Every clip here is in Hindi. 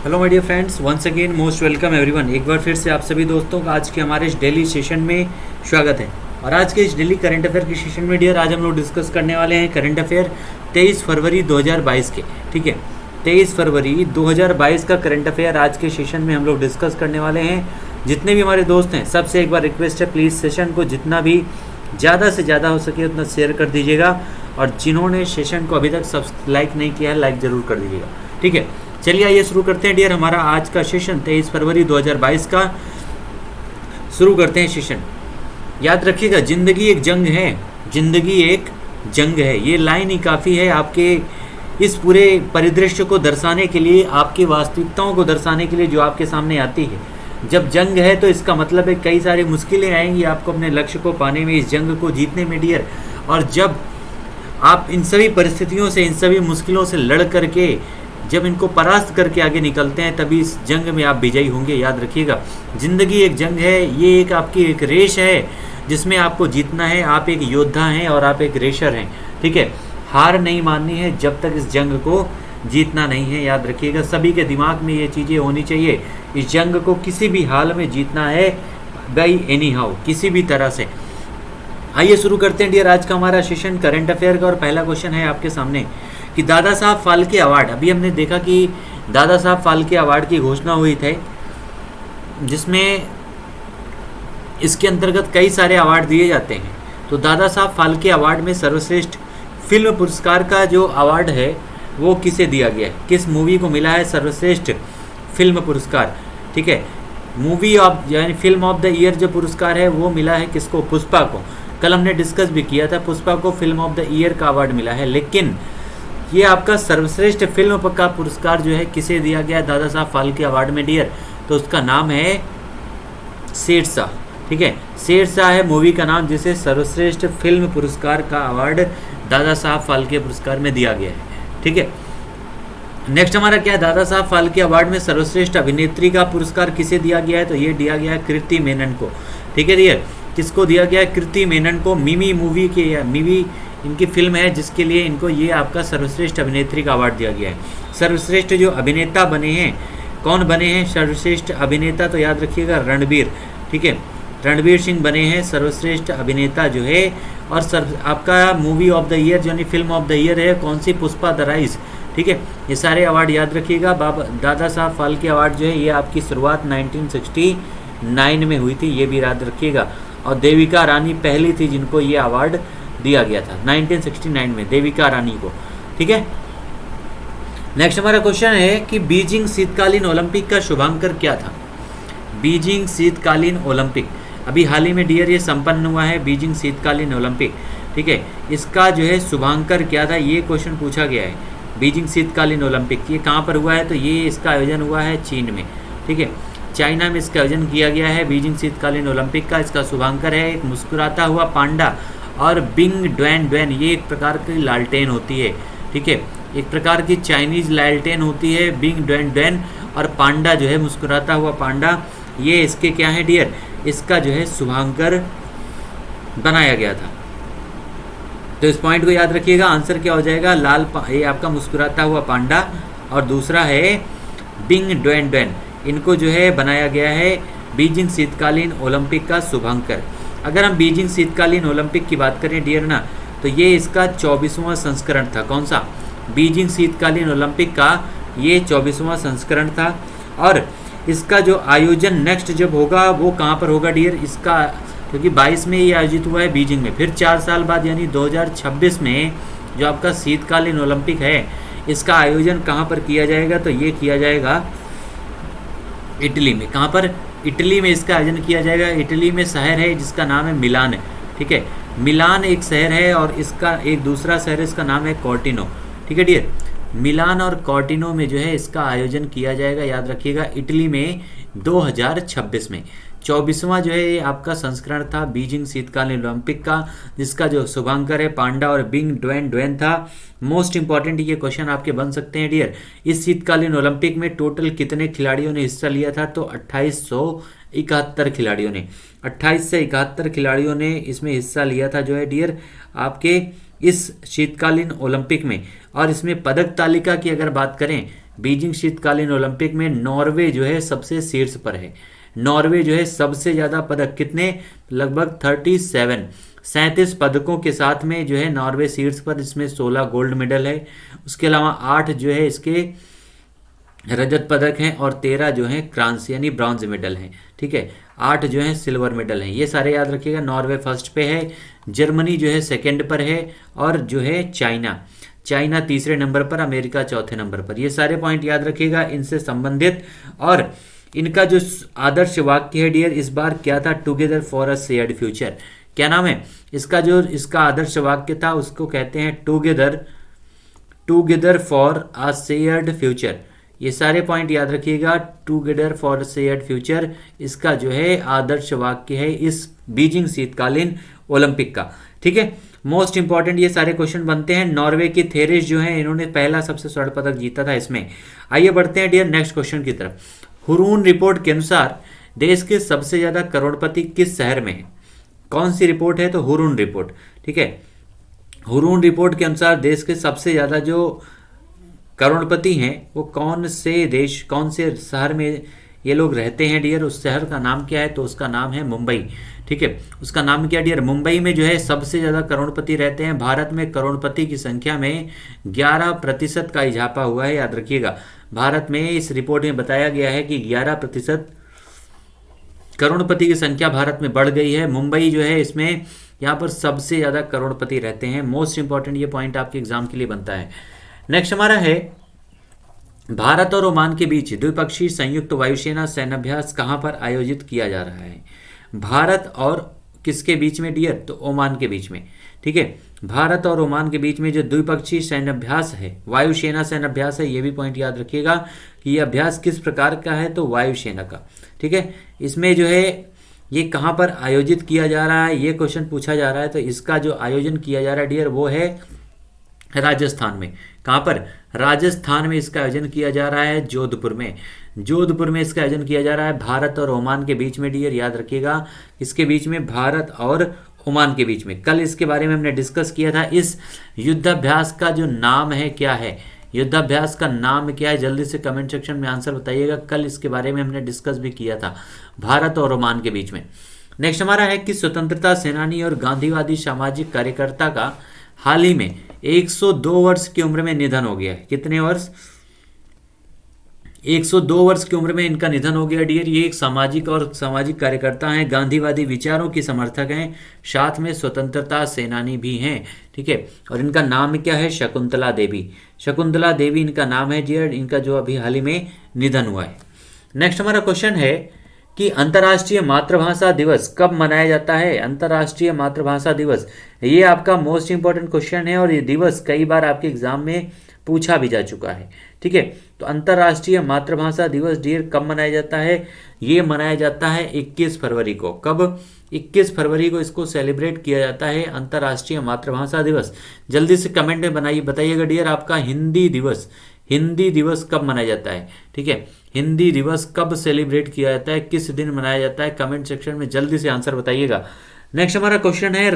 Hello my dear friends, once again most welcome everyone. एक बार फिर से आप सभी दोस्तों का आज के हमारे इस डेली सेशन में स्वागत है। और आज के इस डेली करंट अफेयर के सेशन में डियर आज हम लोग डिस्कस करने वाले हैं करंट अफेयर 23 फरवरी 2022 के। ठीक है, 23 फरवरी 2022 का करंट अफेयर आज के सेशन में हम लोग डिस्कस करने वाले हैं। जितने भी हमारे दोस्त हैं सबसे एक बार रिक्वेस्ट है, प्लीज़ सेशन को जितना भी ज़्यादा से ज़्यादा हो सके उतना शेयर कर दीजिएगा। और जिन्होंने सेशन को अभी तक सब लाइक नहीं किया है, लाइक ज़रूर कर दीजिएगा। ठीक है, चलिए आइए शुरू करते हैं डियर हमारा आज का सेशन 23 फरवरी 2022 का। शुरू करते हैं सेशन। याद रखिएगा, ज़िंदगी एक जंग है, ज़िंदगी एक जंग है। ये लाइन ही काफ़ी है आपके इस पूरे परिदृश्य को दर्शाने के लिए, आपकी वास्तविकताओं को दर्शाने के लिए जो आपके सामने आती है। जब जंग है तो इसका मतलब है कई सारी मुश्किलें आएंगी आपको अपने लक्ष्य को पाने में, इस जंग को जीतने में डियर। और जब आप इन सभी परिस्थितियों से, इन सभी मुश्किलों से लड़ करके जब इनको परास्त करके आगे निकलते हैं, तभी इस जंग में आप विजयी होंगे। याद रखिएगा, ज़िंदगी एक जंग है, ये एक आपकी एक रेस है जिसमें आपको जीतना है। आप एक योद्धा हैं और आप एक रेसर हैं। ठीक है, हार नहीं माननी है जब तक इस जंग को जीतना नहीं है। याद रखिएगा, सभी के दिमाग में ये चीज़ें होनी चाहिए। इस जंग को किसी भी हाल में जीतना है, बाई एनी हाउ, किसी भी तरह से। आइए शुरू करते हैं डियर आज का हमारा सेशन करंट अफेयर का। और पहला क्वेश्चन है आपके सामने कि दादा साहब फाल्के अवार्ड, अभी हमने देखा कि दादा साहब फाल्के अवार्ड की घोषणा हुई थी, जिसमें इसके अंतर्गत कई सारे अवार्ड दिए जाते हैं। तो दादा साहब फाल्के अवार्ड में सर्वश्रेष्ठ फिल्म पुरस्कार का जो अवार्ड है वो किसे दिया गया है, किस मूवी को मिला है सर्वश्रेष्ठ फिल्म पुरस्कार। ठीक है, मूवी ऑफ यानी फिल्म ऑफ द ईयर जो पुरस्कार है वो मिला है किसको, पुष्पा को। कल हमने डिस्कस भी किया था, पुष्पा को फिल्म ऑफ द ईयर का अवार्ड मिला है। लेकिन ये आपका सर्वश्रेष्ठ फिल्म का पुरस्कार जो है किसे दिया गया है दादा साहब फाल्के अवार्ड में डियर, तो उसका नाम है शेरशाह। ठीक है, शेरशाह है मूवी का नाम जिसे सर्वश्रेष्ठ फिल्म पुरस्कार का अवार्ड दादा साहब फाल्के पुरस्कार में दिया गया है। ठीक है, नेक्स्ट हमारा क्या है, दादा साहब फाल्के अवार्ड में सर्वश्रेष्ठ अभिनेत्री का पुरस्कार किसे दिया गया है, तो ये दिया गया है कृति मेनन को। ठीक है डियर, किसको दिया गया है, कृति मेनन को। मिमी मूवी के, मिमी इनकी फिल्म है जिसके लिए इनको ये आपका सर्वश्रेष्ठ अभिनेत्री का अवार्ड दिया गया है। सर्वश्रेष्ठ जो अभिनेता बने हैं, कौन बने हैं सर्वश्रेष्ठ अभिनेता, तो याद रखिएगा रणबीर। ठीक है, रणबीर सिंह बने हैं सर्वश्रेष्ठ अभिनेता जो है। और आपका मूवी ऑफ द ईयर यानी फिल्म ऑफ द ईयर है कौन सी, पुष्पा द राइज। ठीक है, ये सारे अवार्ड याद रखिएगा। दादा साहब फाल्के अवार्ड जो है ये आपकी शुरुआत 1969 में हुई थी, ये भी याद रखिएगा। और देविका रानी पहली थी जिनको ये अवार्ड दिया गया था 1969 में, देविका रानी को। ठीक है, नेक्स्ट हमारा क्वेश्चन है कि बीजिंग शीतकालीन ओलंपिक का शुभांकर क्या था। बीजिंग शीतकालीन ओलंपिक अभी हाल ही में डियर ये संपन्न हुआ है, बीजिंग शीतकालीन ओलंपिक। ठीक है, इसका जो है शुभांकर क्या था, ये क्वेश्चन पूछा गया है। बीजिंग शीतकालीन ओलंपिक ये कहाँ पर हुआ है, तो ये इसका आयोजन हुआ है चीन में। ठीक है, चाइना में इसका आयोजन किया गया है बीजिंग शीतकालीन ओलंपिक का। इसका शुभांकर है एक मुस्कुराता हुआ पांडा और बिंग ड्वेन ड्वेन, ये एक प्रकार की लालटेन होती है। ठीक है, एक प्रकार की चाइनीज लालटेन होती है बिंग ड्वेन ड्वेन, और पांडा जो है मुस्कुराता हुआ पांडा, ये इसके क्या है डियर, इसका जो है शुभांकर बनाया गया था। तो इस पॉइंट को याद रखिएगा, आंसर क्या हो जाएगा, ये आपका मुस्कुराता हुआ पांडा, और दूसरा है बिंग ड्वेन ड्वेन, इनको जो है बनाया गया है बीजिंग शीतकालीन ओलंपिक का शुभांकर। अगर हम बीजिंग शीतकालीन ओलंपिक की बात करें डियर ना, तो ये इसका 24वां संस्करण था। कौन सा, बीजिंग शीतकालीन ओलंपिक का ये 24वां संस्करण था। और इसका जो आयोजन नेक्स्ट जब होगा वो कहाँ पर होगा डियर, इसका क्योंकि 22 में ये आयोजित हुआ है बीजिंग में, फिर 4 साल बाद यानी 2026 में जो आपका शीतकालीन ओलंपिक है इसका आयोजन कहाँ पर किया जाएगा, तो ये किया जाएगा इटली में। कहाँ पर, इटली में इसका आयोजन किया जाएगा। इटली में शहर है जिसका नाम है मिलान। ठीक है, मिलान एक शहर है और इसका एक दूसरा शहर है, इसका नाम है कॉर्टिनो। ठीक है डियर, मिलान और कॉर्टिनो में जो है इसका आयोजन किया जाएगा, याद रखिएगा, इटली में 2026 में। 24वां जो है ये आपका संस्करण था बीजिंग शीतकालीन ओलंपिक का, जिसका जो शुभांकर है पांडा और बिंग ड्वेन ड्वेन था। मोस्ट इंपॉर्टेंट ये क्वेश्चन आपके बन सकते हैं डियर, इस शीतकालीन ओलंपिक में टोटल कितने खिलाड़ियों ने हिस्सा लिया था, तो 2871 खिलाड़ियों ने, 28 से 71 खिलाड़ियों ने इसमें हिस्सा लिया था जो है डियर आपके इस शीतकालीन ओलंपिक में। और इसमें पदक तालिका की अगर बात करें बीजिंग शीतकालीन ओलंपिक में नॉर्वे जो है सबसे शीर्ष पर है। नॉर्वे जो है सबसे ज़्यादा पदक, कितने, लगभग 37 पदकों के साथ में जो है नॉर्वे शीर्ष पर, इसमें 16 गोल्ड मेडल है। उसके अलावा 8 जो है इसके रजत पदक हैं और 13 जो है कांस्य यानी ब्रॉन्ज मेडल हैं। ठीक है, 8 जो है सिल्वर मेडल हैं। ये सारे याद रखिएगा। नॉर्वे फर्स्ट पे है, जर्मनी जो है सेकंड पर है, और जो है चाइना तीसरे नंबर पर, अमेरिका चौथे नंबर पर। ये सारे पॉइंट याद रखिएगा इनसे संबंधित। और इनका जो आदर्श वाक्य है डियर, इस बार क्या था, together for a shared future. क्या नाम है इसका, जो इसका आदर्श वाक्य था उसको कहते हैं together for a shared future. ये सारे पॉइंट याद रखिएगा। टुगेदर फॉर शेयर्ड फ्यूचर इसका जो है आदर्श वाक्य है इस बीजिंग शीतकालीन ओलंपिक का। ठीक है, मोस्ट इंपॉर्टेंट ये सारे क्वेश्चन बनते हैं। नॉर्वे की थेरेस जो है, इन्होंने पहला सबसे स्वर्ण पदक जीता था इसमें। आइए बढ़ते हैं डियर नेक्स्ट क्वेश्चन की तरफ। हुरून रिपोर्ट के अनुसार देश के सबसे ज्यादा करोड़पति किस शहर में है? कौन सी रिपोर्ट है? तो हुरून रिपोर्ट। ठीक है, हुरून रिपोर्ट के अनुसार देश के सबसे ज्यादा जो करोड़पति हैं वो कौन से शहर में ये लोग रहते हैं डियर? उस शहर का नाम क्या है? तो उसका नाम है मुंबई। ठीक है, उसका नाम क्या डियर? मुंबई में जो है सबसे ज़्यादा करोड़पति रहते हैं। भारत में करोड़पति की संख्या में 11% का इजाफा हुआ है, याद रखिएगा। भारत में इस रिपोर्ट में बताया गया है कि 11% करोड़पति की संख्या भारत में बढ़ गई है। मुंबई जो है इसमें यहाँ पर सबसे ज़्यादा करोड़पति रहते हैं। मोस्ट इंपॉर्टेंट ये पॉइंट आपके एग्जाम के लिए बनता है। नेक्स्ट हमारा है, भारत और ओमान के बीच द्विपक्षीय संयुक्त वायुसेना सैन्याभ्यास कहां पर आयोजित किया जा रहा है? भारत और किसके बीच में डियर? तो ओमान के बीच में। ठीक है, भारत और ओमान के बीच में जो द्विपक्षीय सैन्याभ्यास है, वायुसेना सैन्याभ्यास है, ये भी पॉइंट याद रखिएगा कि यह अभ्यास किस प्रकार का है? तो वायुसेना का। ठीक है, इसमें जो है ये कहां पर आयोजित किया जा रहा है, ये क्वेश्चन पूछा जा रहा है। तो इसका जो आयोजन किया जा रहा है डियर वो है राजस्थान में। कहाँ पर? राजस्थान में इसका आयोजन किया जा रहा है, जोधपुर में। जोधपुर में इसका आयोजन किया जा रहा है भारत और ओमान के बीच में डियर, याद रखिएगा। इसके बीच में, भारत और ओमान के बीच में। कल इसके बारे में हमने डिस्कस किया था। इस युद्धाभ्यास का जो नाम है क्या है? युद्धाभ्यास का नाम क्या है? जल्दी से कमेंट सेक्शन में आंसर बताइएगा। कल इसके बारे में हमने डिस्कस भी किया था, भारत और ओमान के बीच में। नेक्स्ट हमारा है कि स्वतंत्रता सेनानी और गांधीवादी सामाजिक कार्यकर्ता का हाल ही में 102 वर्ष की उम्र में निधन हो गया है। कितने वर्ष? 102 वर्ष की उम्र में इनका निधन हो गया डियर। ये एक सामाजिक कार्यकर्ता हैं, गांधीवादी विचारों की समर्थक हैं, साथ में स्वतंत्रता सेनानी भी हैं। ठीक है, और इनका नाम क्या है? शकुंतला देवी। शकुंतला देवी इनका नाम है डियर, इनका जो अभी हाल ही में निधन हुआ है। नेक्स्ट हमारा क्वेश्चन है कि अंतर्राष्ट्रीय मातृभाषा दिवस कब मनाया जाता है? अंतर्राष्ट्रीय मातृभाषा दिवस, ये आपका मोस्ट इंपॉर्टेंट क्वेश्चन है और ये दिवस कई बार आपके एग्जाम में पूछा भी जा चुका है। ठीक है, तो अंतर्राष्ट्रीय मातृभाषा दिवस डियर कब मनाया जाता है? ये मनाया जाता है 21 फरवरी को। कब? 21 फरवरी को इसको सेलिब्रेट किया जाता है, अंतर्राष्ट्रीय मातृभाषा दिवस। जल्दी से कमेंट में बताइएगा डियर, आपका हिंदी दिवस कब मनाया जाता है? ठीक है, हिंदी दिवस कब सेलिब्रेट किया जाता है, किस दिन मनाया जाता है? कमेंट सेक्शन में जल्दी से आंसर बताइएगा। नेक्स्ट हमारा क्वेश्चन है,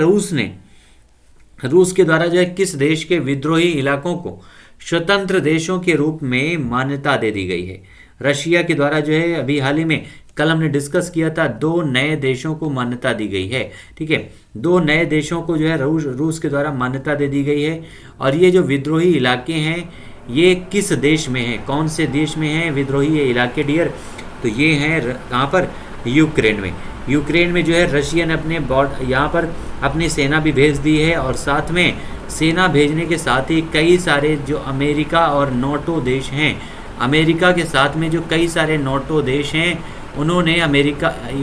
रूस के द्वारा जो है किस देश के विद्रोही इलाकों को स्वतंत्र देशों के रूप में मान्यता दे दी गई है? रशिया के द्वारा जो है अभी हाल ही में, कल हमने डिस्कस किया था, 2 नए देशों को मान्यता दी गई है। ठीक है, 2 नए देशों को जो है रूस के द्वारा मान्यता दे दी गई है। और ये जो विद्रोही इलाके हैं ये किस देश में है? कौन से देश में है विद्रोही ये इलाके डियर? तो ये हैं कहाँ पर? यूक्रेन में। यूक्रेन में जो है रशिया ने अपने यहाँ पर अपनी सेना भी भेज दी है, और साथ में सेना भेजने के साथ ही कई सारे जो अमेरिका और नाटो देश हैं, अमेरिका के साथ में जो कई सारे नाटो देश हैं, उन्होंने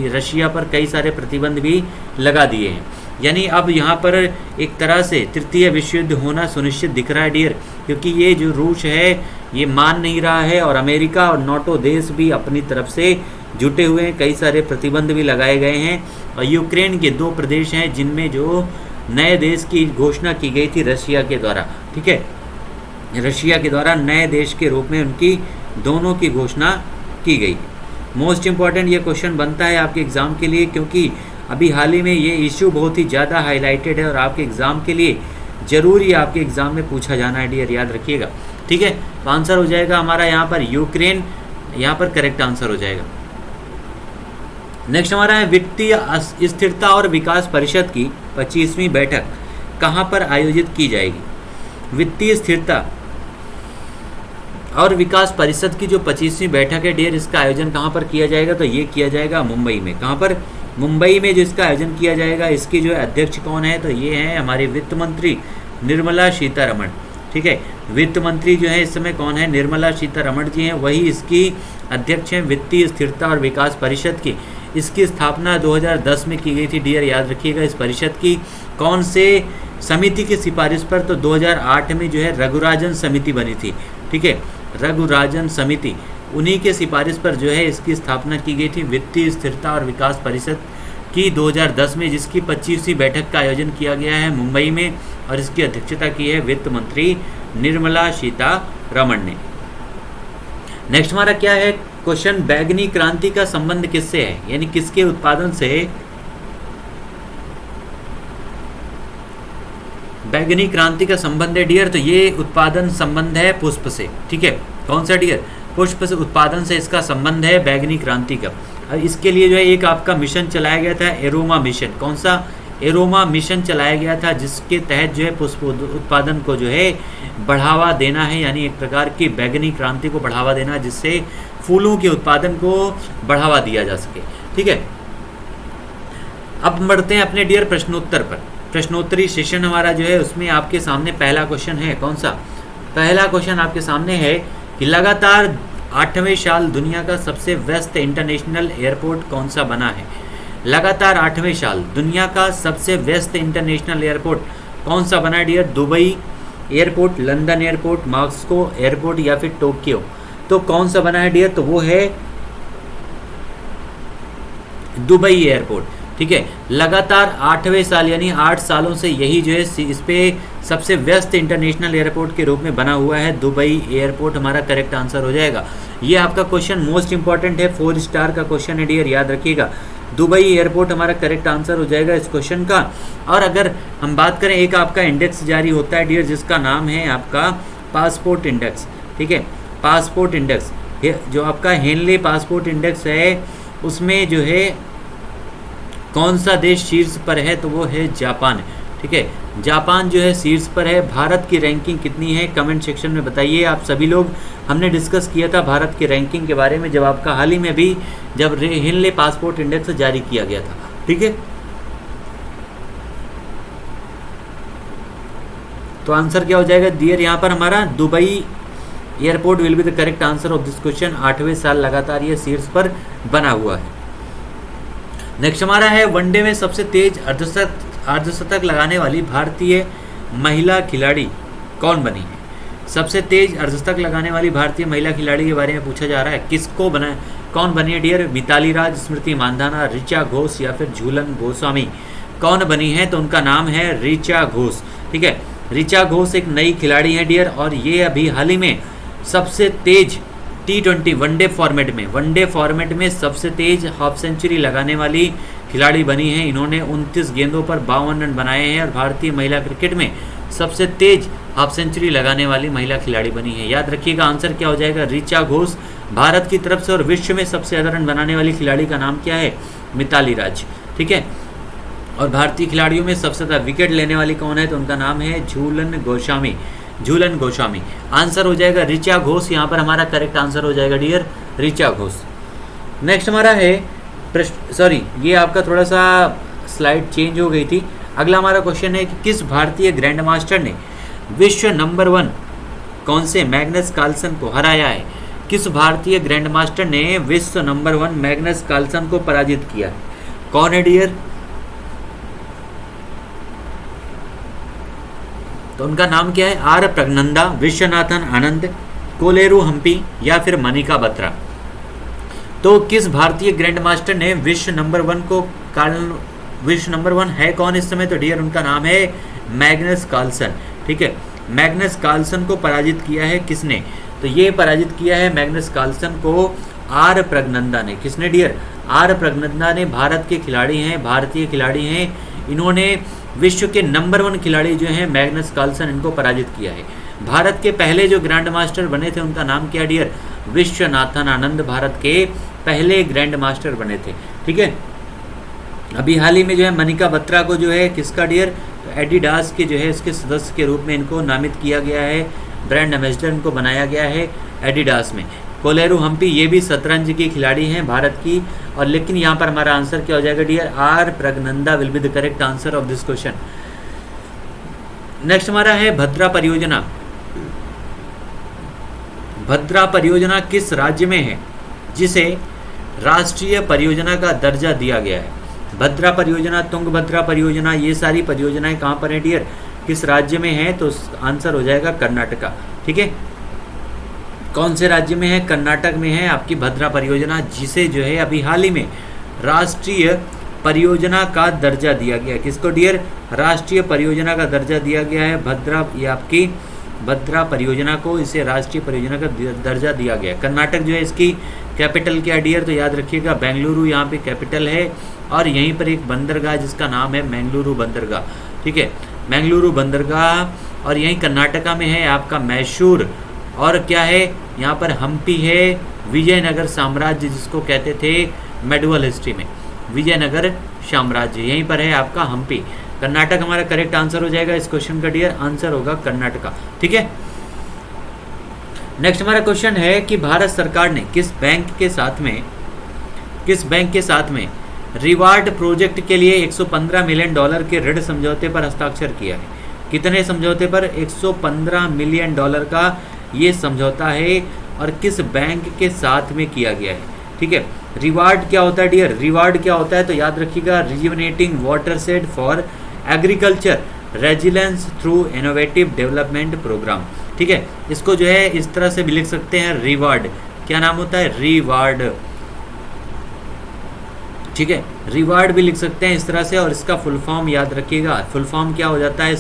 रशिया पर कई सारे प्रतिबंध भी लगा दिए हैं। यानी अब यहाँ पर एक तरह से तृतीय विश्व युद्ध होना सुनिश्चित दिख रहा है डियर, क्योंकि ये जो रूस है ये मान नहीं रहा है, और अमेरिका और नाटो देश भी अपनी तरफ से जुटे हुए हैं, कई सारे प्रतिबंध भी लगाए गए हैं। और यूक्रेन के 2 प्रदेश हैं जिनमें जो नए देश की घोषणा की गई थी रशिया के द्वारा। ठीक है, रशिया के द्वारा नए देश के रूप में उनकी दोनों की घोषणा की गई। मोस्ट इंपॉर्टेंट ये क्वेश्चन बनता है आपके एग्जाम के लिए, क्योंकि अभी हाल ही में ये इश्यू बहुत ही ज़्यादा हाईलाइटेड है और आपके एग्ज़ाम के लिए जरूर ये आपके एग्जाम में पूछा जाना है डियर, याद रखिएगा। ठीक है, तो आंसर हो जाएगा हमारा यहाँ पर यूक्रेन, यहाँ पर करेक्ट आंसर हो जाएगा। नेक्स्ट हमारा है वित्तीय स्थिरता और विकास परिषद की 25वीं बैठक कहाँ पर आयोजित की जाएगी। वित्तीय स्थिरता और विकास परिषद की जो 25वीं बैठक है डियर, इसका आयोजन कहाँ पर किया जाएगा, तो ये किया जाएगा मुंबई में। कहाँ पर, मुंबई में जो इसका आयोजन किया जाएगा। इसकी जो अध्यक्ष कौन है, तो ये है हमारे वित्त मंत्री निर्मला सीतारमण। ठीक है, वित्त मंत्री जो है इस समय कौन है, निर्मला सीतारमण जी हैं, वही इसकी अध्यक्ष हैं वित्तीय स्थिरता और विकास परिषद की। इसकी स्थापना 2010 में की गई थी डियर, याद रखिएगा। इस परिषद की कौन से समिति की सिफारिश पर, तो 2008 में जो है रघुराजन समिति बनी थी। ठीक है, रघुराजन समिति, उन्हीं के सिफारिश पर जो है इसकी स्थापना की गई थी वित्तीय स्थिरता और विकास परिषद की 2010 में, जिसकी 25वीं बैठक का आयोजन किया गया है मुंबई में, और इसकी अध्यक्षता की है वित्त मंत्री निर्मला सीतारमण ने। नेक्स्ट हमारा क्या है क्वेश्चन, बैंगनी क्रांति का संबंध किससे है, यानी किसके उत्पादन से बैंगनी क्रांति का संबंध है डियर, तो ये उत्पादन संबंध है पुष्प से। ठीक है, कौन सा डियर, पुष्प से उत्पादन से इसका संबंध है बैंगनी क्रांति का। और इसके लिए जो है एक आपका मिशन चलाया गया था, एरोमा मिशन। कौन सा, एरोमा मिशन चलाया गया था, जिसके तहत जो है पुष्प उत्पादन को जो है बढ़ावा देना है, यानी एक प्रकार की बैंगनी क्रांति को बढ़ावा देना, जिससे फूलों के उत्पादन को बढ़ावा दिया जा सके। ठीक है, अब बढ़ते हैं अपने डियर प्रश्नोत्तर पर। प्रश्नोत्तरी सेशन हमारा जो है उसमें आपके सामने पहला क्वेश्चन है, कौन सा, पहला क्वेश्चन आपके सामने है कि लगातार 8वें साल दुनिया का सबसे व्यस्त इंटरनेशनल एयरपोर्ट कौन सा बना है। लगातार 8वें साल दुनिया का सबसे व्यस्त इंटरनेशनल एयरपोर्ट कौन सा बना है dear, Dubai airport, London airport, Moscow airport या फिर टोक्यो। तो कौन सा बना है डियर, तो वो है दुबई एयरपोर्ट। ठीक है, लगातार 8वें साल यानी 8 सालों से यही जो है इस पे सबसे व्यस्त इंटरनेशनल एयरपोर्ट के रूप में बना हुआ है दुबई एयरपोर्ट, हमारा करेक्ट आंसर हो जाएगा। ये आपका क्वेश्चन मोस्ट इंपॉर्टेंट है, 4 स्टार का क्वेश्चन है डियर, याद रखिएगा। दुबई एयरपोर्ट हमारा करेक्ट आंसर हो जाएगा इस क्वेश्चन का। और अगर हम बात करें, एक आपका इंडेक्स जारी होता है डियर, जिसका नाम है आपका पासपोर्ट इंडेक्स। ठीक है, पासपोर्ट इंडेक्स, जो आपका हेनले पासपोर्ट इंडेक्स है, उसमें जो है कौन सा देश शीर्ष पर है, तो वो है जापान। ठीक है, जापान जो है शीर्ष पर है। भारत की रैंकिंग कितनी है, कमेंट सेक्शन में बताइए आप सभी लोग। हमने डिस्कस किया था भारत की रैंकिंग के बारे में, जब आपका हाल ही में भी जब हेनले पासपोर्ट इंडेक्स जारी किया गया था। ठीक है, तो आंसर क्या हो जाएगा डियर, यहाँ पर हमारा Dubai airport will be the correct answer of this question. 8वें साल लगातार ये शीर्ष पर बना हुआ है। नेक्स्ट हमारा है वनडे में सबसे तेज अर्धशतक लगाने वाली भारतीय महिला खिलाड़ी कौन बनी है। सबसे तेज अर्धशतक लगाने वाली भारतीय महिला खिलाड़ी के बारे में पूछा जा रहा है, किसको बना, कौन बनी है डियर, मिताली राज, स्मृति मानधाना, ऋचा घोष या फिर झूलन गोस्वामी। कौन बनी है, तो उनका नाम है ऋचा घोष। ठीक है, ऋचा घोष एक नई खिलाड़ी है डियर, और ये अभी हाल ही में सबसे तेज T20 वनडे फॉर्मेट में सबसे तेज हाफ सेंचुरी लगाने वाली खिलाड़ी बनी है। इन्होंने 29 गेंदों पर 52 रन बनाए हैं, और भारतीय महिला क्रिकेट में सबसे तेज हाफ सेंचुरी लगाने वाली महिला खिलाड़ी बनी है। याद रखिएगा आंसर क्या हो जाएगा, ऋचा घोष भारत की तरफ से। और विश्व में सबसे ज़्यादा रन बनाने वाली खिलाड़ी का नाम क्या है, मिताली राज। ठीक है, और भारतीय खिलाड़ियों में सबसे ज़्यादा विकेट लेने वाली कौन है, तो उनका नाम है झूलन गोस्वामी। आंसर हो जाएगा ऋचा घोष, यहाँ पर हमारा करेक्ट आंसर हो जाएगा डियर ऋचा घोष। नेक्स्ट हमारा है ये आपका थोड़ा सा स्लाइड चेंज हो गई थी। अगला हमारा क्वेश्चन है कि किस भारतीय ग्रैंड मास्टर ने विश्व नंबर 1 कौन से मैग्नस कार्लसन को हराया है। किस भारतीय ग्रैंड मास्टर ने विश्व नंबर 1 मैग्नस कार्लसन को पराजित किया है, कौन है डियर, तो उनका नाम क्या है, आर प्रगनंदा, विश्वनाथन आनंद, कोलेरू हम्पी या फिर मनिका बत्रा। तो किस भारतीय ग्रैंड मास्टर ने विश्व नंबर 1 है कौन इस समय, तो डियर उनका नाम है मैग्नस कार्लसन। ठीक है, मैग्नस कार्लसन को पराजित किया है किसने, तो ये पराजित किया है मैग्नस कार्लसन को आर प्रगनंदा ने। किसने डियर, आर प्रगनंदा ने। भारत के खिलाड़ी हैं, भारतीय खिलाड़ी हैं। इन्होंने विश्व के नंबर 1 खिलाड़ी जो हैं मैग्नस कार्लसन, इनको पराजित किया है। भारत के पहले जो ग्रैंड मास्टर बने थे उनका नाम क्या डियर? विश्वनाथन आनंद भारत के पहले ग्रैंड मास्टर बने थे। ठीक है, अभी हाल ही में जो है मनिका बत्रा को जो है किसका डियर? तो एडिडास के जो है इसके सदस्य के रूप में इनको नामित किया गया है, ब्रांड एम्बेसडर इनको बनाया गया है एडिडास में। कोलेरू हम्पी ये भी शतरंज की खिलाड़ी हैं भारत की। और लेकिन यहाँ पर हमारा आंसर क्या हो जाएगा dear? R Praggnanandhaa will be the correct answer of this question. Next हमारा है भद्रा परियोजना। भद्रा परियोजना किस राज्य में है जिसे राष्ट्रीय परियोजना का दर्जा दिया गया है? भद्रा परियोजना, तुंगभद्रा परियोजना, ये सारी परियोजनाएं कहाँ पर है डियर? किस राज्य में है? तो आंसर हो जाएगा कर्नाटका। ठीक है, कौन से राज्य में है? कर्नाटक में है आपकी भद्रा परियोजना, जिसे जो है अभी हाल ही में राष्ट्रीय परियोजना का दर्जा दिया गया। किसको डियर? राष्ट्रीय परियोजना का दर्जा दिया गया है भद्रा, ये आपकी भद्रा परियोजना को इसे राष्ट्रीय परियोजना का दर्जा दिया गया। कर्नाटक जो है इसकी कैपिटल क्या डियर? तो याद रखिएगा बेंगलुरु यहाँ पे कैपिटल है, और यहीं पर एक बंदरगाह जिसका नाम है मैंगलुरु बंदरगाह। ठीक है, मैंगलुरु बंदरगाह, और यहीं कर्नाटका में है आपका मैसूर, और क्या है यहाँ पर हम्पी है, विजयनगर साम्राज्य जिसको कहते थे मेडुअल हिस्ट्री में, विजयनगर साम्राज्य, यहीं पर है आपका हम्पी। कर्नाटक हमारा करेक्ट आंसर हो जाएगा इस क्वेश्चन का डियर, आंसर होगा कर्नाटका। ठीक है, नेक्स्ट हमारा क्वेश्चन है कि भारत सरकार ने किस बैंक के साथ में रिवार्ड प्रोजेक्ट के लिए $115 मिलियन के ऋण समझौते पर हस्ताक्षर किया है? कितने समझौते पर? $115 मिलियन का ये समझौता है, और किस बैंक के साथ में किया गया है? ठीक है, रिवार्ड क्या होता है डियर? रिवार्ड क्या होता है? तो याद रखिएगा rejuvenating watershed for agriculture resilience through innovative development program. ठीक है, इसको जो है इस तरह से भी लिख सकते हैं रिवार्ड। क्या नाम होता है? रिवार्ड। ठीक है, रिवार्ड भी लिख सकते हैं इस तरह से, और इसका फुल फॉर्म याद रखिएगा। फुल फॉर्म क्या हो जाता है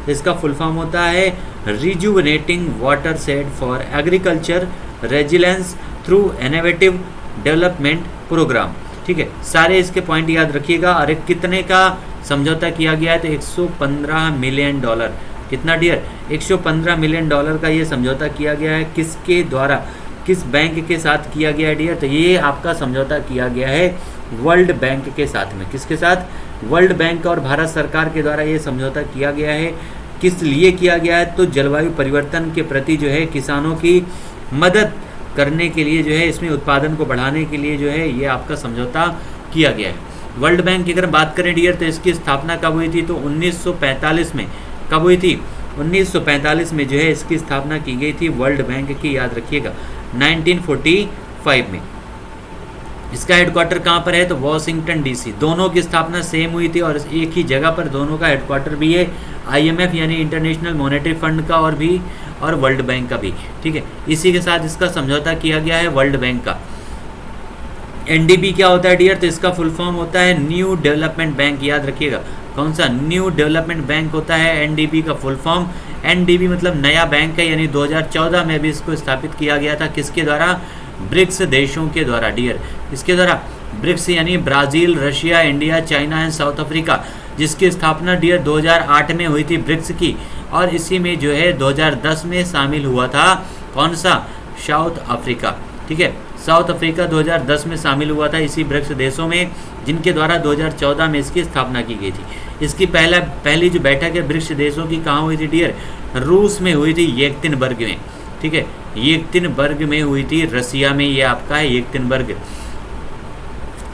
इसका फुल फॉर्म होता है rejuvenating watershed for agriculture resilience through innovative development program. ठीक है, सारे इसके पॉइंट याद रखिएगा। और एक कितने का समझौता किया गया है? तो $115 मिलियन। कितना डियर? $115 मिलियन का ये समझौता किया गया है। किसके द्वारा, किस बैंक के साथ किया गया है डियर? तो ये आपका समझौता किया गया है वर्ल्ड बैंक के साथ में। किसके साथ? वर्ल्ड बैंक और भारत सरकार के द्वारा ये समझौता किया गया है। किस लिए किया गया है? तो जलवायु परिवर्तन के प्रति जो है किसानों की मदद करने के लिए जो है, इसमें उत्पादन को बढ़ाने के लिए जो है ये आपका समझौता किया गया है। वर्ल्ड बैंक की अगर बात करें डियर, तो इसकी स्थापना कब हुई थी? तो 1945 में। कब हुई थी? 1945 में जो है इसकी स्थापना की गई थी वर्ल्ड बैंक की, याद रखिएगा 1945 में। इसका हेडक्वार्टर कहाँ पर है? तो वॉशिंगटन डीसी। दोनों की स्थापना सेम हुई थी और एक ही जगह पर दोनों का हेडक्वार्टर भी है, IMF यानी इंटरनेशनल मॉनेटरी फंड का और वर्ल्ड बैंक का भी। ठीक है, इसी के साथ इसका समझौता किया गया है वर्ल्ड बैंक का। NDB क्या होता है डियर? तो इसका फुल फॉर्म होता है न्यू डेवलपमेंट बैंक, याद रखिएगा। कौन सा? न्यू डेवलपमेंट बैंक होता है NDB का फुल फॉर्म। NDB मतलब नया बैंक है, यानी 2014 में भी इसको स्थापित किया गया था। किसके द्वारा? ब्रिक्स देशों के द्वारा डियर। किसके द्वारा? ब्रिक्स यानी Brazil, Russia, India, China and south Africa, जिसकी स्थापना डियर 2008 में हुई थी ब्रिक्स की। और इसी में जो है 2010 में शामिल हुआ था कौन सा? South Africa. ठीक है, साउथ अफ्रीका 2010 में शामिल हुआ था इसी ब्रिक्स देशों में, जिनके द्वारा 2014 में इसकी स्थापना की गई थी। इसकी पहली जो बैठक है ब्रिक्स देशों की कहाँ हुई थी डियर? रूस में हुई थी, येक्तिनबर्ग में। ठीक है, येक्तिनबर्ग में हुई थी, रसिया में। ये आपका है येक्तिनबर्ग।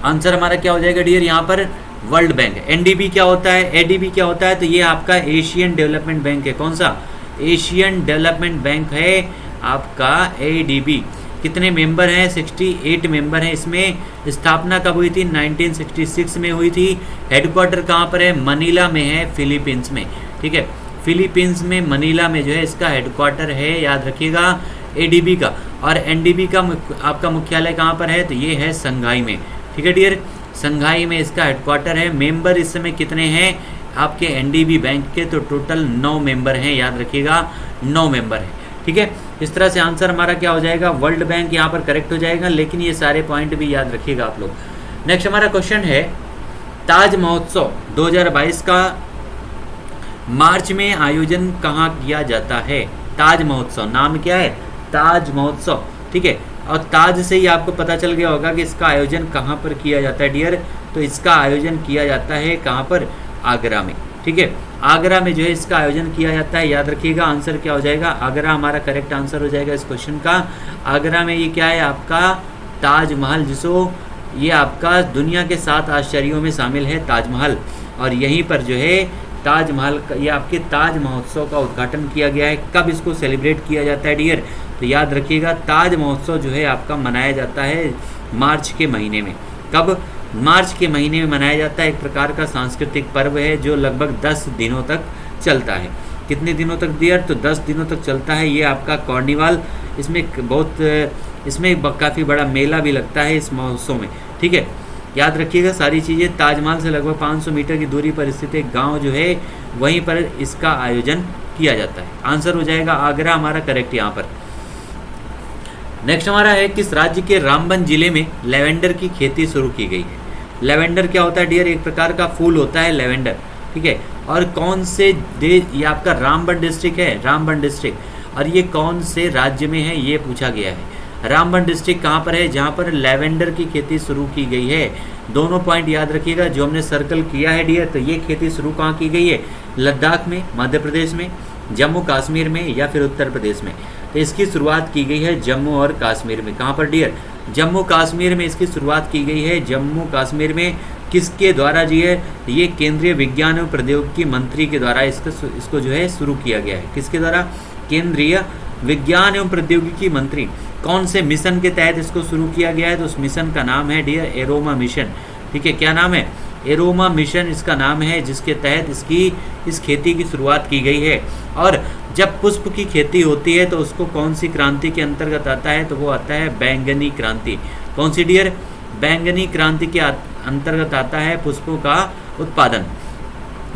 आंसर हमारा क्या हो जाएगा डियर यहाँ पर? World bank. NDB क्या होता है? ADB क्या होता है? तो ये आपका एशियन डेवलपमेंट बैंक है। कौन सा? एशियन डेवलपमेंट बैंक है आपका ADB। कितने मेंबर हैं? 68 मेंबर हैं। इसमें स्थापना कब हुई थी? 1966 में हुई थी। हेडक्वार्टर कहाँ पर है? मनीला में है, फिलीपींस में। ठीक है, फिलीपींस में मनीला में जो है इसका हेडक्वार्टर है, याद रखिएगा ADB का। और NDB का आपका मुख्यालय कहाँ पर है? तो ये है संघाई में। ठीक है डियर, संघाई में इसका हेडक्वार्टर है। मेंबर इस समय कितने हैं आपके NDB बैंक के? तो टोटल 9 मेंबर हैं, याद रखिएगा 9 मेंबर हैं। ठीक है, इस तरह से आंसर हमारा क्या हो जाएगा? वर्ल्ड बैंक यहाँ पर करेक्ट हो जाएगा, लेकिन ये सारे पॉइंट भी याद रखिएगा आप लोग। नेक्स्ट हमारा क्वेश्चन है ताज महोत्सव 2022 का मार्च में आयोजन कहाँ किया जाता है? ताज महोत्सव। नाम क्या है? ताज महोत्सव। ठीक है, और ताज से ही आपको पता चल गया होगा कि इसका आयोजन कहाँ पर किया जाता है डियर। तो इसका आयोजन किया जाता है कहाँ पर? आगरा में। ठीक है, आगरा में जो है इसका आयोजन किया जाता है। याद रखिएगा आंसर क्या हो जाएगा? आगरा हमारा करेक्ट आंसर हो जाएगा इस क्वेश्चन का। आगरा में ये क्या है आपका? ताजमहल, जिसको ये आपका दुनिया के 7 आश्चर्यों में शामिल है ताजमहल। और यहीं पर जो है ताजमहल का ये आपके ताज महोत्सव का उद्घाटन किया गया है। कब इसको सेलिब्रेट किया जाता है डियर? तो याद रखिएगा ताज महोत्सव जो है आपका मनाया जाता है मार्च के महीने में। कब? मार्च के महीने में मनाया जाता है। एक प्रकार का सांस्कृतिक पर्व है जो लगभग 10 दिनों तक चलता है। कितने दिनों तक डियर? तो 10 दिनों तक चलता है ये आपका कार्निवाल। इसमें काफ़ी बड़ा मेला भी लगता है इस महोत्सव में। ठीक है, याद रखिएगा सारी चीज़ें। ताजमहल से लगभग 500 मीटर की दूरी पर स्थित एक गांव जो है वहीं पर इसका आयोजन किया जाता है। आंसर हो जाएगा आगरा हमारा करेक्ट यहाँ पर। नेक्स्ट हमारा है किस राज्य के रामबन जिले में लेवेंडर की खेती शुरू की गई है? लेवेंडर क्या होता है डियर? एक प्रकार का फूल होता है लेवेंडर। ठीक है, और कौन से ये आपका रामबन डिस्ट्रिक्ट है, रामबन डिस्ट्रिक्ट। और ये कौन से राज्य में है ये पूछा गया है। रामबन डिस्ट्रिक्ट कहाँ पर है? जहाँ पर लेवेंडर की खेती शुरू की गई है। दोनों पॉइंट याद रखिएगा जो हमने सर्कल किया है डियर। तो ये खेती शुरू कहाँ की गई है? लद्दाख में, मध्य प्रदेश में, जम्मू कश्मीर में या फिर उत्तर प्रदेश में। तो इसकी शुरुआत की गई है जम्मू और कश्मीर में। कहाँ पर डियर? जम्मू कश्मीर में इसकी शुरुआत की गई है। जम्मू कश्मीर में किसके द्वारा जी है? ये केंद्रीय विज्ञान एवं प्रौद्योगिकी मंत्री के द्वारा इसको जो है शुरू किया गया है। किसके द्वारा? केंद्रीय विज्ञान एवं प्रौद्योगिकी मंत्री। कौन से मिशन के तहत इसको शुरू किया गया है? तो उस मिशन का नाम है डियर एरोमा मिशन। ठीक है, क्या नाम है? एरोमा मिशन इसका नाम है, जिसके तहत इस खेती की शुरुआत की गई है। और जब पुष्प की खेती होती है तो उसको कौन सी क्रांति के अंतर्गत आता है? तो वो आता है बैंगनी क्रांति। कौन सी डियर? बैंगनी क्रांति के अंतर्गत आता है पुष्पों का उत्पादन,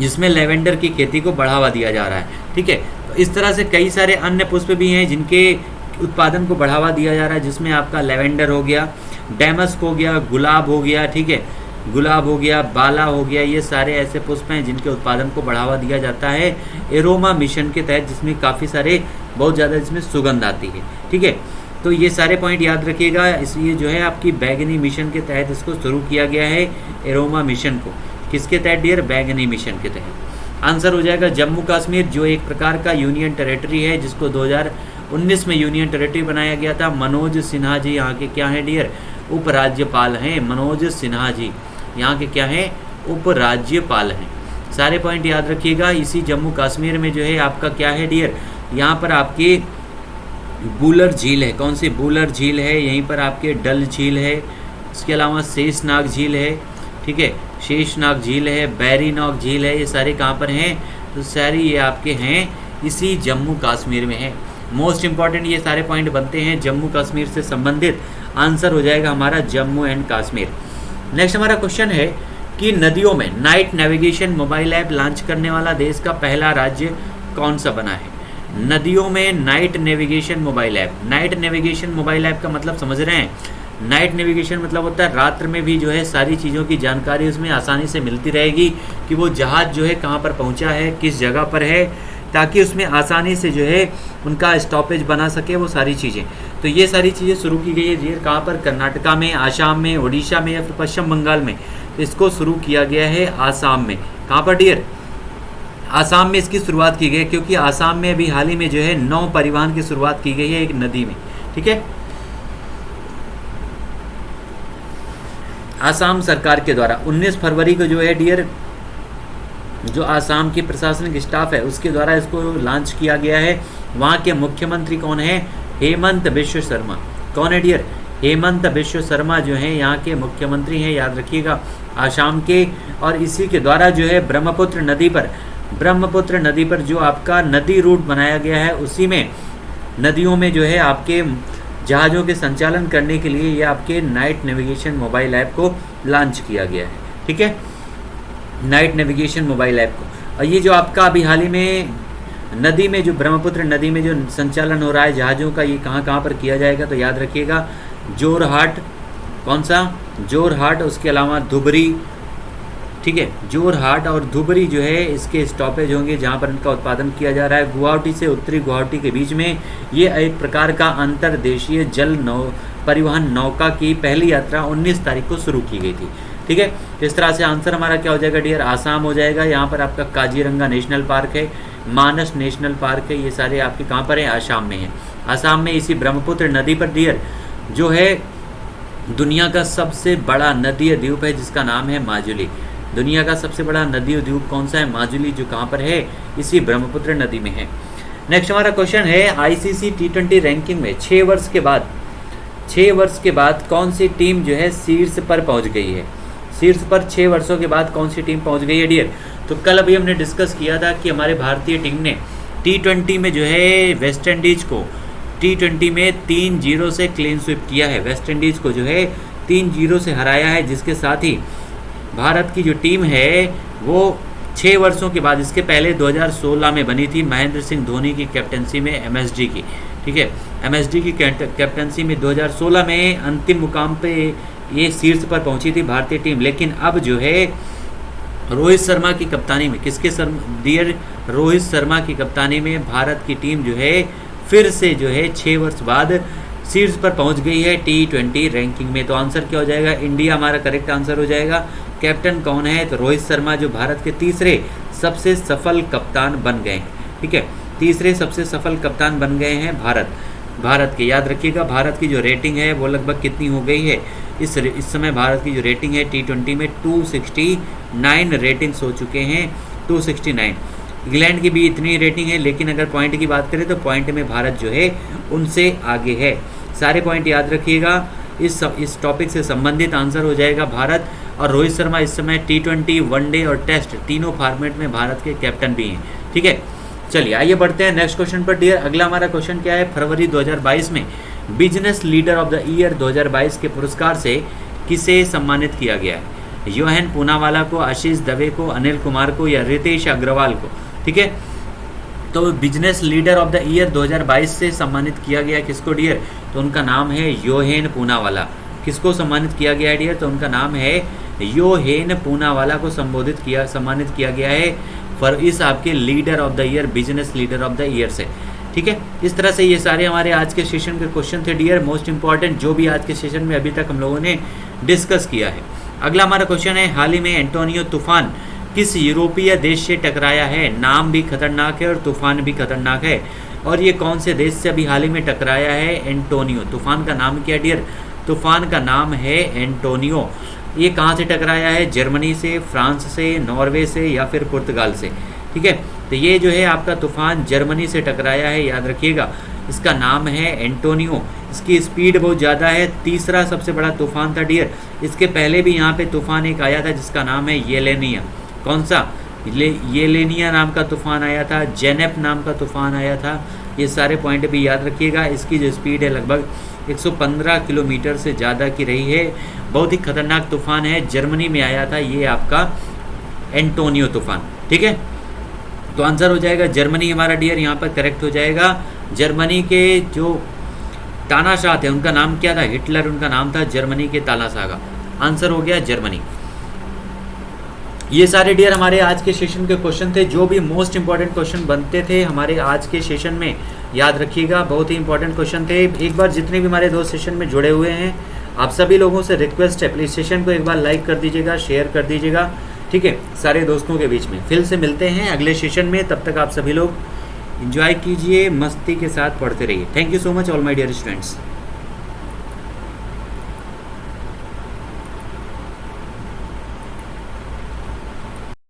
जिसमें लेवेंडर की खेती को बढ़ावा दिया जा रहा है। ठीक है, तो इस तरह से कई सारे अन्य पुष्प भी हैं जिनके उत्पादन को बढ़ावा दिया जा रहा है, जिसमें आपका लेवेंडर हो गया, डैमस्क हो गया, गुलाब हो गया। ठीक है, गुलाब हो गया, बाला हो गया। ये सारे ऐसे पुष्प हैं जिनके उत्पादन को बढ़ावा दिया जाता है एरोमा मिशन के तहत, जिसमें काफ़ी सारे बहुत ज़्यादा इसमें सुगंध आती है। ठीक है, तो ये सारे पॉइंट याद रखिएगा। इसलिए जो है आपकी बैंगनी मिशन के तहत इसको शुरू किया गया है एरोमा मिशन को। किसके तहत डियर? बैंगनी मिशन के तहत। आंसर हो जाएगा जम्मू कश्मीर, जो एक प्रकार का यूनियन टेरेटरी है, जिसको 2019 में यूनियन टेरेटरी बनाया गया था। मनोज सिन्हा जी यहाँ के क्या हैं डियर? उपराज्यपाल हैं। मनोज सिन्हा जी यहाँ के क्या हैं? उपराज्यपाल हैं। सारे पॉइंट याद रखिएगा। इसी जम्मू कश्मीर में जो है आपका क्या है डियर? यहाँ पर आपकी बूलर झील है। कौन सी? बूलर झील है। यहीं पर आपके डल झील है। इसके अलावा शेषनाग झील है। ठीक है, शेषनाग झील है, बैरीनाग झील है। ये सारे कहाँ पर हैं? तो सारी ये आपके हैं इसी जम्मू कश्मीर में है। मोस्ट इंपॉर्टेंट ये सारे पॉइंट बनते हैं जम्मू कश्मीर से संबंधित। आंसर हो जाएगा हमारा जम्मू एंड कश्मीर। नेक्स्ट हमारा क्वेश्चन है कि नदियों में night navigation mobile app launch करने वाला देश का पहला राज्य कौन सा बना है? नदियों में night navigation mobile app. Night navigation mobile app का मतलब समझ रहे हैं? नाइट नेविगेशन मतलब होता है रात्र में भी जो है सारी चीज़ों की जानकारी उसमें आसानी से मिलती रहेगी कि वो जहाज़ जो है कहाँ पर पहुँचा है, किस जगह पर है, ताकि उसमें आसानी से जो है उनका स्टॉपेज बना सके वो सारी चीज़ें। तो ये सारी चीज़ें शुरू की गई है कहाँ पर? कर्नाटका में, आसाम में, उड़ीसा में या फिर पश्चिम बंगाल में। तो इसको शुरू किया गया है आसाम में। कहाँ पर डियर? आसाम में इसकी शुरुआत की गई है, क्योंकि आसाम में अभी हाल ही में जो है नौ परिवहन की शुरुआत की गई है एक नदी में। ठीक है, आसाम सरकार के द्वारा 19 फरवरी को जो है डियर, जो आसाम की प्रशासनिक स्टाफ है उसके द्वारा इसको लॉन्च किया गया है। वहाँ के मुख्यमंत्री कौन है? हेमंत बिश्व शर्मा। कौन है डियर? हेमंत बिश्व शर्मा जो है यहाँ के मुख्यमंत्री हैं, याद रखिएगा, आसाम के। और इसी के द्वारा जो है ब्रह्मपुत्र नदी पर जो आपका नदी रूट बनाया गया है, उसी में नदियों में जो है आपके जहाज़ों के संचालन करने के लिए ये आपके नाइट नेविगेशन मोबाइल ऐप को लॉन्च किया गया है। ठीक है, नाइट नेविगेशन मोबाइल ऐप को। और ये जो आपका अभी हाल ही में नदी में जो ब्रह्मपुत्र नदी में जो संचालन हो रहा है जहाज़ों का, ये कहाँ पर किया जाएगा? तो याद रखिएगा जोरहाट। कौन सा? जोरहाट। उसके अलावा धुबरी, ठीक है। जोरहाट और धुबरी जो है इसके स्टॉपेज होंगे जहाँ पर इनका उत्पादन किया जा रहा है। गुवाहाटी से उत्तरी गुवाहाटी के बीच में ये एक प्रकार का अंतर्देशीय जल परिवहन नौका की पहली यात्रा 19 तारीख को शुरू की गई थी। ठीक है, इस तरह से आंसर हमारा क्या हो जाएगा डियर, आसाम हो जाएगा। यहाँ पर आपका काजीरंगा नेशनल पार्क है, मानस नेशनल पार्क है, ये सारे आपके कहाँ पर हैं, आसाम में हैं। आसाम में इसी ब्रह्मपुत्र नदी पर डियर जो है दुनिया का सबसे बड़ा नदी द्वीप है जिसका नाम है माजुली। दुनिया का सबसे बड़ा नदी द्वीप कौन सा है, माजुली, जो कहाँ पर है, इसी ब्रह्मपुत्र नदी में है। नेक्स्ट हमारा क्वेश्चन है आईसीसी T20 रैंकिंग में 6 वर्ष के बाद कौन सी टीम जो है शीर्ष पर पहुंच गई है। शीर्ष पर 6 वर्षों के बाद कौन सी टीम पहुंच गई है डियर। तो कल अभी हमने डिस्कस किया था कि हमारे भारतीय टीम ने T20 में जो है वेस्ट इंडीज़ को T20 में 3-0 से क्लीन स्वीप किया है। वेस्ट इंडीज़ को जो है 3-0 से हराया है, जिसके साथ ही भारत की जो टीम है वो 6 वर्षों के बाद, इसके पहले 2016 में बनी थी महेंद्र सिंह धोनी की कैप्टनसी में MSD की। ठीक है, MSD की कैप्टनसी में 2016 में अंतिम मुकाम पे ये शीर्ष पर पहुंची थी भारतीय टीम। लेकिन अब जो है रोहित शर्मा की कप्तानी में, डियर रोहित शर्मा की कप्तानी में भारत की टीम जो है फिर से जो है 6 वर्ष बाद शीर्ष पर पहुंच गई है T20 रैंकिंग में। तो आंसर क्या हो जाएगा, इंडिया हमारा करेक्ट आंसर हो जाएगा। कैप्टन कौन है, तो रोहित शर्मा जो भारत के तीसरे सबसे सफल कप्तान बन गए हैं। ठीक है, तीसरे सबसे सफल कप्तान बन गए हैं भारत के। याद रखिएगा भारत की जो रेटिंग है वो लगभग कितनी हो गई है, इस समय भारत की जो रेटिंग है T20 में 269 रेटिंग्स हो चुके हैं, 269। इंग्लैंड की भी इतनी रेटिंग है, लेकिन अगर पॉइंट की बात करें तो पॉइंट में भारत जो है उनसे आगे है। सारे पॉइंट याद रखिएगा, इस टॉपिक से संबंधित आंसर हो जाएगा भारत। और रोहित शर्मा इस समय T20, वनडे और टेस्ट तीनों फॉर्मेट में भारत के कैप्टन भी हैं। ठीक है, चलिए आइए बढ़ते हैं नेक्स्ट क्वेश्चन पर डियर। अगला हमारा क्वेश्चन क्या है, फरवरी 2022 में business leader of the year 2022 के पुरस्कार से किसे सम्मानित किया गया है। योहेन पूनावाला को, आशीष दवे को, अनिल कुमार को या रितेश अग्रवाल को। ठीक है, तो business leader of the year 2022 से सम्मानित किया गया किसको डियर, तो उनका नाम है योहेन पूनावाला। किसको सम्मानित किया गया है डियर, तो उनका नाम है योहेन पूनावाला को सम्मानित किया गया है फॉर इस आपके leader of the year, business leader of the year से। ठीक है, इस तरह से ये सारे हमारे आज के सेशन के क्वेश्चन थे डियर, मोस्ट इंपॉर्टेंट जो भी आज के सेशन में अभी तक हम लोगों ने डिस्कस किया है। अगला हमारा क्वेश्चन है, हाल ही में एंटोनियो तूफान किस यूरोपीय देश से टकराया है। नाम भी खतरनाक है और तूफान भी खतरनाक है। और ये कौन से देश से अभी हाल ही में टकराया है, एंटोनियो। तूफान का नाम क्या डियर, तूफान का नाम है एंटोनियो। ये कहाँ से टकराया है, जर्मनी से, फ्रांस से, नॉर्वे से या फिर पुर्तगाल से। ठीक है, तो ये जो है आपका तूफान जर्मनी से टकराया है, याद रखिएगा। इसका नाम है एंटोनियो। इसकी स्पीड बहुत ज़्यादा है, तीसरा सबसे बड़ा तूफान था डियर। इसके पहले भी यहाँ पे तूफान एक आया था जिसका नाम है येलेनिया। कौन सा, येलेनिया नाम का तूफान आया था, जेनेप नाम का तूफान आया था। ये सारे पॉइंट भी याद रखिएगा। इसकी जो स्पीड है लगभग 115 किलोमीटर से ज़्यादा की रही है। बहुत ही खतरनाक तूफान है, जर्मनी में आया था ये आपका एंटोनियो तूफान। ठीक है, तो आंसर हो जाएगा जर्मनी हमारा डियर, यहाँ पर करेक्ट हो जाएगा। जर्मनी के जो तानाशाह थे उनका नाम क्या था, हिटलर उनका नाम था, जर्मनी के तानाशाह का आंसर हो गया जर्मनी। ये सारे डियर हमारे आज के सेशन के क्वेश्चन थे, जो भी मोस्ट इंपॉर्टेंट क्वेश्चन बनते थे हमारे आज के सेशन में, याद रखिएगा बहुत ही इंपॉर्टेंट क्वेश्चन थे। एक बार जितने भी हमारे 2 सेशन में जुड़े हुए हैं आप सभी लोगों से रिक्वेस्ट है, प्लीज़ सेशन को एक बार लाइक कर दीजिएगा, शेयर कर दीजिएगा। ठीक है, सारे दोस्तों के बीच में। फिर से मिलते हैं अगले सेशन में, तब तक आप सभी लोग एंजॉय कीजिए, मस्ती के साथ पढ़ते रहिए। Thank you so much all my dear students.